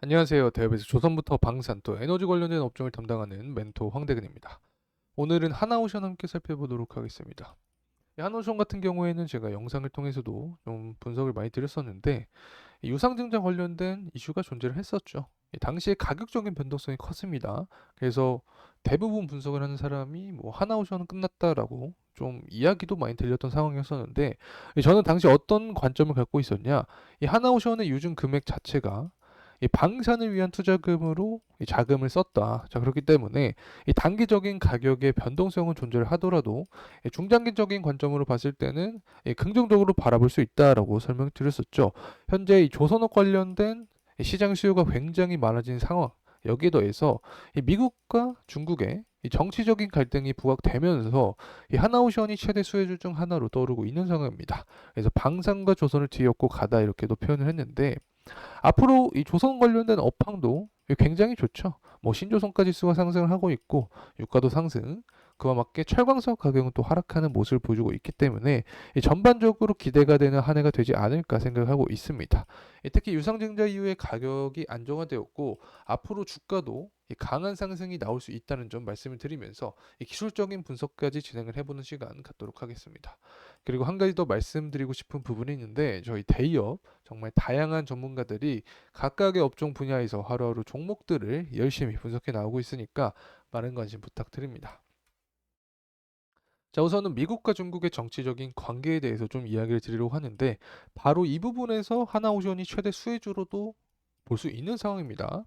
안녕하세요. 대업에서 조선부터 방산 또 에너지 관련된 업종을 담당하는 멘토 황대근입니다. 오늘은 하나오션 함께 살펴보도록 하겠습니다. 이 하나오션 같은 경우에는 제가 영상을 통해서도 좀 분석을 많이 드렸었는데 이 유상증자 관련된 이슈가 존재를 했었죠. 이 당시에 가격적인 변동성이 컸습니다. 그래서 대부분 분석을 하는 사람이 뭐 하나오션은 끝났다라고 좀 이야기도 많이 들렸던 상황이었었는데 저는 당시 어떤 관점을 갖고 있었냐, 이 하나오션의 유증 금액 자체가 이 방산을 위한 투자금으로 이 자금을 썼다. 자, 그렇기 때문에 이 단기적인 가격의 변동성은 존재를 하더라도 이 중장기적인 관점으로 봤을 때는 이 긍정적으로 바라볼 수 있다라고 설명드렸었죠. 현재 이 조선업 관련된 이 시장 수요가 굉장히 많아진 상황, 여기에 더해서 이 미국과 중국의 이 정치적인 갈등이 부각되면서 이 하나오션이 최대 수혜주 중 하나로 떠오르고 있는 상황입니다. 그래서 방산과 조선을 뒤엎고 가다 이렇게도 표현을 했는데, 앞으로 이 조선 관련된 업황도 굉장히 좋죠. 뭐 신조선가 지수가 상승을 하고 있고 유가도 상승, 그와 맞게 철광석 가격은 또 하락하는 모습을 보여주고 있기 때문에 이 전반적으로 기대가 되는 한 해가 되지 않을까 생각하고 있습니다. 특히 유상증자 이후에 가격이 안정화되었고 앞으로 주가도 이 강한 상승이 나올 수 있다는 점 말씀을 드리면서 이 기술적인 분석까지 진행을 해보는 시간 갖도록 하겠습니다. 그리고 한 가지 더 말씀드리고 싶은 부분이 있는데, 저희 대기업 정말 다양한 전문가들이 각각의 업종 분야에서 하루하루 종목들을 열심히 분석해 나오고 있으니까 많은 관심 부탁드립니다. 자, 우선은 미국과 중국의 정치적인 관계에 대해서 좀 이야기를 드리려고 하는데, 바로 이 부분에서 하나오션이 최대 수혜주로도 볼 수 있는 상황입니다.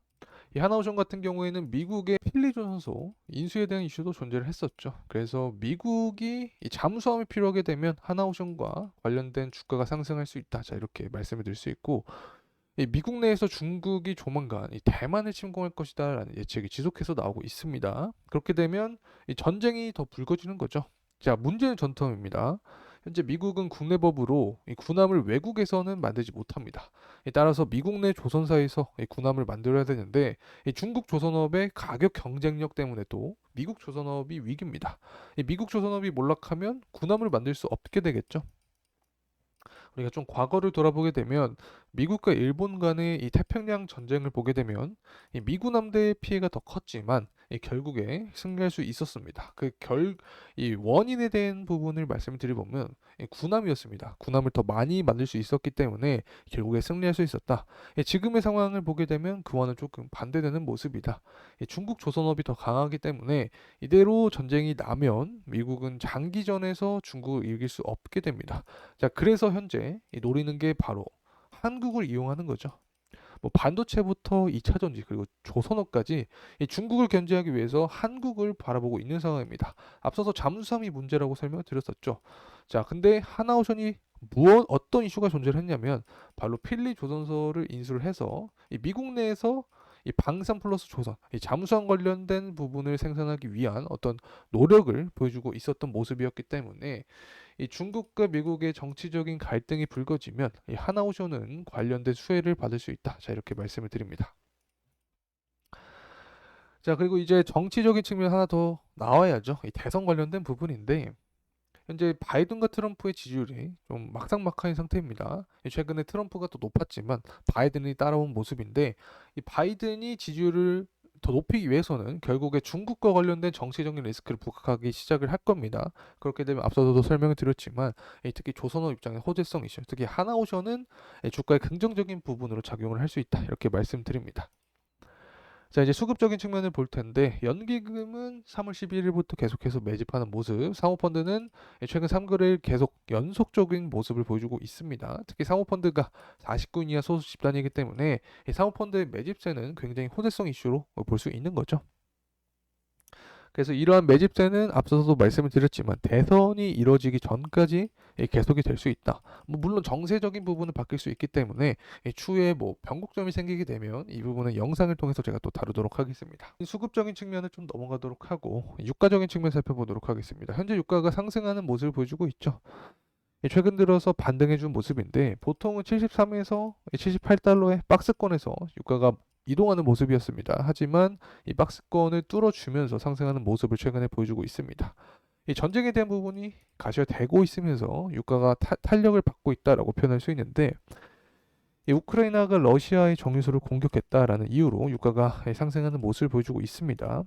이 하나오션 같은 경우에는 미국의 필리조선소 인수에 대한 이슈도 존재를 했었죠. 그래서 미국이 이 잠수함이 필요하게 되면 하나오션과 관련된 주가가 상승할 수 있다. 자, 이렇게 말씀을 드릴 수 있고, 이 미국 내에서 중국이 조만간 이 대만을 침공할 것이다라는 예측이 지속해서 나오고 있습니다. 그렇게 되면 이 전쟁이 더 불거지는 거죠. 자, 문제는 전투함입니다. 현재 미국은 국내법으로 이 군함을 외국에서는 만들지 못합니다. 따라서 미국 내 조선사에서 이 군함을 만들어야 되는데, 이 중국 조선업의 가격 경쟁력 때문에 또 미국 조선업이 위기입니다. 이 미국 조선업이 몰락하면 군함을 만들 수 없게 되겠죠. 우리가 좀 과거를 돌아보게 되면 미국과 일본 간의 이 태평양 전쟁을 보게 되면 이 미군 함대의 피해가 더 컸지만 이 결국에 승리할 수 있었습니다. 이 원인에 대한 부분을 말씀드리보면 이 군함이었습니다. 군함을 더 많이 만들 수 있었기 때문에 결국에 승리할 수 있었다. 지금의 상황을 보게 되면 그와는 조금 반대되는 모습이다. 중국 조선업이 더 강하기 때문에 이대로 전쟁이 나면 미국은 장기전에서 중국을 이길 수 없게 됩니다. 자, 그래서 현재 노리는 게 바로 한국을 이용하는 거죠. 뭐 반도체부터 2차 전지 그리고 조선업까지 이 중국을 견제하기 위해서 한국을 바라보고 있는 상황입니다. 앞서서 잠수함이 문제라고 설명을 드렸었죠. 자, 근데 하나오션이 어떤 이슈가 존재를 했냐면 바로 필리 조선소를 인수를 해서 이 미국 내에서 이 방산 플러스 조선, 이 잠수함 관련된 부분을 생산하기 위한 어떤 노력을 보여주고 있었던 모습이었기 때문에 이 중국과 미국의 정치적인 갈등이 불거지면 이 하나오션은 관련된 수혜를 받을 수 있다. 자, 이렇게 말씀을 드립니다. 자, 그리고 이제 정치적인 측면 하나 더 나와야죠. 이 대선 관련된 부분인데, 현재 바이든과 트럼프의 지지율이 좀 막상막하인 상태입니다. 최근에 트럼프가 또 높았지만 바이든이 따라온 모습인데, 이 바이든이 지지율을 더 높이기 위해서는 결국에 중국과 관련된 정치적인 리스크를 부각하기 시작을 할 겁니다. 그렇게 되면 앞서서도 설명을 드렸지만 특히 조선업 입장의 호재성 이슈, 특히 하나오션은 주가의 긍정적인 부분으로 작용을 할 수 있다. 이렇게 말씀드립니다. 자, 이제 수급적인 측면을 볼 텐데, 연기금은 3월 11일부터 계속해서 매집하는 모습, 사모펀드는 최근 3거래일 계속 연속적인 모습을 보여주고 있습니다. 특히 사모펀드가 49인 이하 소수 집단이기 때문에 이 사모펀드의 매집세는 굉장히 호재성 이슈로 볼 수 있는 거죠. 그래서 이러한 매집세는 앞서서도 말씀을 드렸지만 대선이 이뤄지기 전까지 계속이 될 수 있다. 뭐 물론 정세적인 부분은 바뀔 수 있기 때문에 추후에 뭐 변곡점이 생기게 되면 이 부분은 영상을 통해서 제가 또 다루도록 하겠습니다. 수급적인 측면을 좀 넘어가도록 하고 유가적인 측면 살펴보도록 하겠습니다. 현재 유가가 상승하는 모습을 보여주고 있죠. 최근 들어서 반등해준 모습인데 보통은 73에서 78달러의 박스권에서 유가가 이동하는 모습이었습니다. 하지만 이 박스권을 뚫어주면서 상승하는 모습을 최근에 보여주고 있습니다. 이 전쟁에 대한 부분이 가셔되고 있으면서 유가가 탄력을 받고 있다라고 표현할 수 있는데, 이 우크라이나가 러시아의 정유소를 공격했다라는 이유로 유가가 상승하는 모습을 보여주고 있습니다.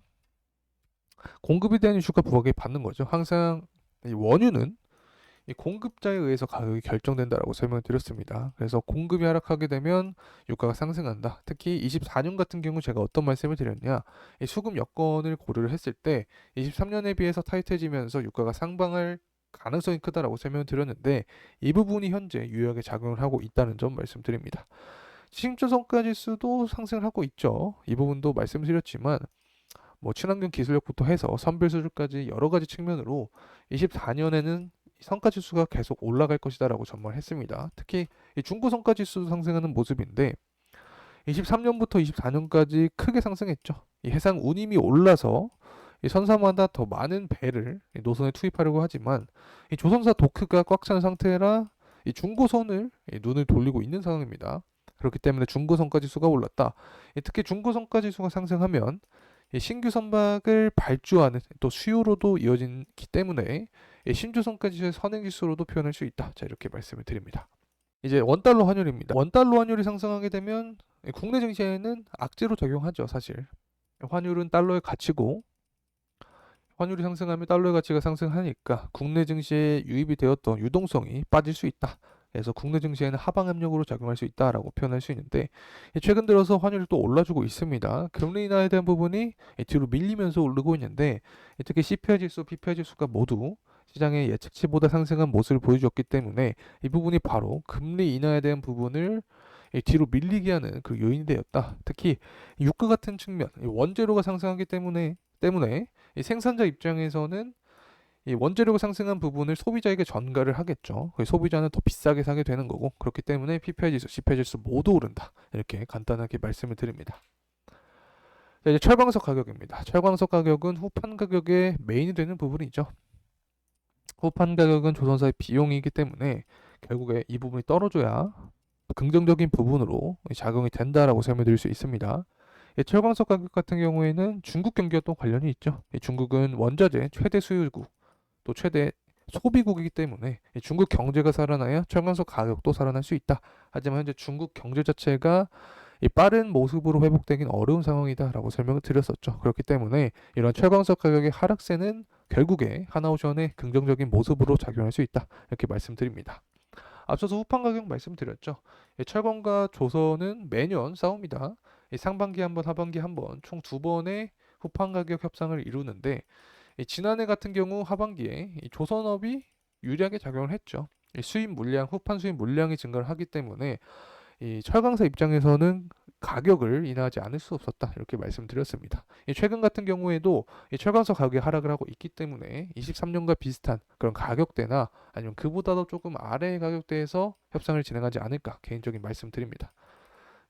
공급에 대한 이슈가 부각을 받는 거죠. 항상 이 원유는 이 공급자에 의해서 가격이 결정된다라고 설명을 드렸습니다. 그래서 공급이 하락하게 되면 유가가 상승한다. 특히 24년 같은 경우 제가 어떤 말씀을 드렸냐, 이 수급 여건을 고려를 했을 때 23년에 비해서 타이트해지면서 유가가 상방할 가능성이 크다라고 설명을 드렸는데, 이 부분이 현재 유효하게 작용을 하고 있다는 점 말씀드립니다. 신조 성과 지수도 상승을 하고 있죠. 이 부분도 말씀드렸지만 뭐 친환경 기술력부터 해서 선별 수준까지 여러 가지 측면으로 24년에는 성과 지수가 계속 올라갈 것이다라고 전망을 했습니다. 특히 이 중고 성과 지수도 상승하는 모습인데 23년부터 24년까지 크게 상승했죠. 이 해상 운임이 올라서 이 선사마다 더 많은 배를 이 노선에 투입하려고 하지만 이 조선사 도크가 꽉 찬 상태라 이 중고선을 이 눈을 돌리고 있는 상황입니다. 그렇기 때문에 중고 성과 지수가 올랐다. 특히 중고 성과 지수가 상승하면 이 신규 선박을 발주하는 또 수요로도 이어지기 때문에 이 신주 성과 지수의 선행 지수로도 표현할 수 있다. 자, 이렇게 말씀을 드립니다. 이제 원달러 환율입니다. 원달러 환율이 상승하게 되면 국내 증시에는 악재로 작용하죠, 사실. 환율은 달러의 가치고 환율이 상승하면 달러의 가치가 상승하니까 국내 증시에 유입이 되었던 유동성이 빠질 수 있다. 그래서 국내 증시에는 하방 압력으로 작용할 수 있다라고 표현할 수 있는데, 최근 들어서 환율이 또 올라주고 있습니다. 금리 인하에 대한 부분이 뒤로 밀리면서 오르고 있는데, 특히 CPI 지수, PPI 지수가 모두 시장의 예측치보다 상승한 모습을 보여줬기 때문에 이 부분이 바로 금리 인하에 대한 부분을 뒤로 밀리게 하는 그 요인이 되었다. 특히 유가 같은 측면, 원재료가 상승하기 때문에 이 생산자 입장에서는 이 원재료가 상승한 부분을 소비자에게 전가를 하겠죠. 소비자는 더 비싸게 사게 되는 거고, 그렇기 때문에 PPI 지수, CPI 지수 모두 오른다. 이렇게 간단하게 말씀을 드립니다. 자, 이제 철광석 가격입니다. 철광석 가격은 후판 가격의 메인이 되는 부분이죠. 후판 가격은 조선사의 비용이기 때문에 결국에 이 부분이 떨어져야 긍정적인 부분으로 작용이 된다라고 설명드릴 수 있습니다. 철광석 가격 같은 경우에는 중국 경기와 또 관련이 있죠. 중국은 원자재 최대 수요국, 또 최대 소비국이기 때문에 중국 경제가 살아나야 철광석 가격도 살아날 수 있다. 하지만 현재 중국 경제 자체가 빠른 모습으로 회복되긴 어려운 상황이다라고 설명을 드렸었죠. 그렇기 때문에 이런 철광석 가격의 하락세는 결국에 하나오션의 긍정적인 모습으로 작용할 수 있다. 이렇게 말씀드립니다. 앞서서 후판 가격 말씀드렸죠. 철강과 조선은 매년 싸웁니다. 상반기 한 번, 하반기 한 번, 총 2번의 후판 가격 협상을 이루는데, 지난해 같은 경우 하반기에 조선업이 유리하게 작용을 했죠. 수입 물량, 후판 수입 물량이 증가를 하기 때문에 이 철강사 입장에서는 가격을 인하하지 않을 수 없었다. 이렇게 말씀드렸습니다. 최근 같은 경우에도 이 철강사 가격이 하락을 하고 있기 때문에 23년과 비슷한 그런 가격대나 아니면 그보다도 조금 아래의 가격대에서 협상을 진행하지 않을까 개인적인 말씀드립니다.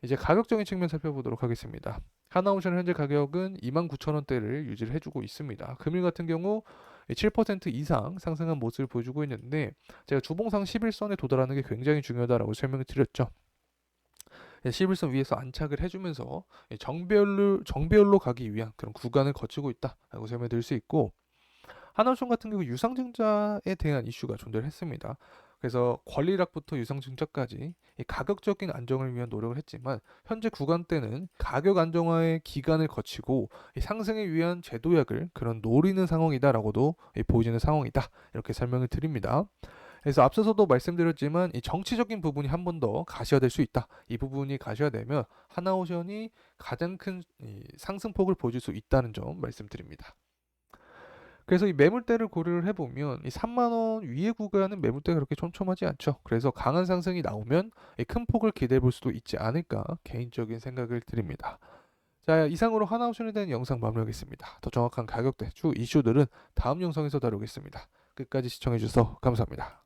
이제 가격적인 측면 살펴보도록 하겠습니다. 하나오션 현재 가격은 29,000원대를 유지를 해주고 있습니다. 금일 같은 경우 7% 이상 상승한 모습을 보여주고 있는데, 제가 주봉상 11선에 도달하는 게 굉장히 중요하다고 설명을 드렸죠. 11선 위에서 안착을 해주면서 정배열로 가기 위한 그런 구간을 거치고 있다라고 설명드릴 수 있고, 하나오션 같은 경우 유상증자에 대한 이슈가 존재를 했습니다. 그래서 권리락부터 유상증자까지 이 가격적인 안정을 위한 노력을 했지만, 현재 구간대는 가격 안정화의 기간을 거치고 이 상승에 위한 제도약을 그런 노리는 상황이다라고도 보여지는 상황이다. 이렇게 설명을 드립니다. 그래서 앞서서도 말씀드렸지만 이 정치적인 부분이 한 번 더 가시화될 수 있다. 이 부분이 가시화되면 하나오션이 가장 큰 상승폭을 보여줄 수 있다는 점 말씀드립니다. 그래서 이 매물대를 고려를 해보면 이 3만원 위에 구간은 매물대가 그렇게 촘촘하지 않죠. 그래서 강한 상승이 나오면 큰 폭을 기대해 볼 수도 있지 않을까 개인적인 생각을 드립니다. 자, 이상으로 하나옵션에 대한 영상 마무리하겠습니다. 더 정확한 가격대, 주 이슈들은 다음 영상에서 다루겠습니다. 끝까지 시청해 주셔서 감사합니다.